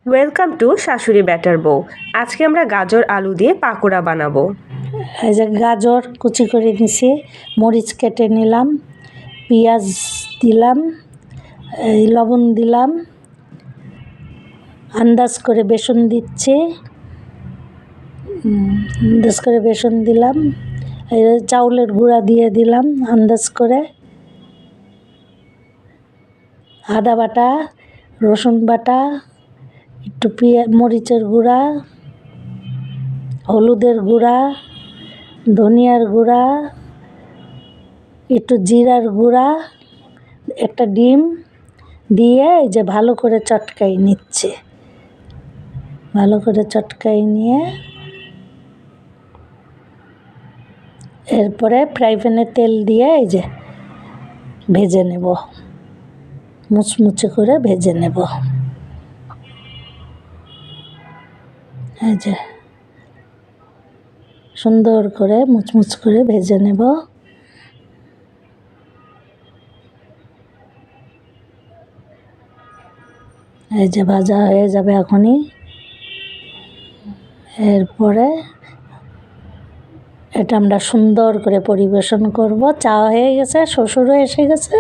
Welcome to শাশুড়ি batter বউ। আজকে আমরা গাজর আলু দিয়ে পাকোড়া বানাবো। এই যে গাজর কুচি করে নিছি, মরিচ কেটে নিলাম, পেঁয়াজ দিলাম, এই লবণ দিলাম, আন্দাজ করে বেসন দিচ্ছি, আন্দাজ করে বেসন দিলাম, এই চাউলের গুঁড়া দিয়ে দিলাম আন্দাজ করে, আদা বাটা, রসুন বাটা, একটু মরিচের গুঁড়া, হলুদের গুঁড়া, ধনিয়ার গুঁড়া, একটু জিরার গুঁড়া, একটা ডিম দিয়ে এই যে ভালো করে চটকাই নিচ্ছে। ভালো করে চটকাই নিয়ে এরপরে ফ্রাই প্যানে তেল দিয়ে এই যে ভেজে নেব, মুচমুচে করে ভেজে নেব। এই যে সুন্দর করে মুচমুচ করে ভেজে নেব। এই যে ভাজা হয়ে যাবে এখনই। এরপরে এটা আমরা সুন্দর করে পরিবেশন করব। চা হয়ে গেছে, শ্বশুরও এসে গেছে।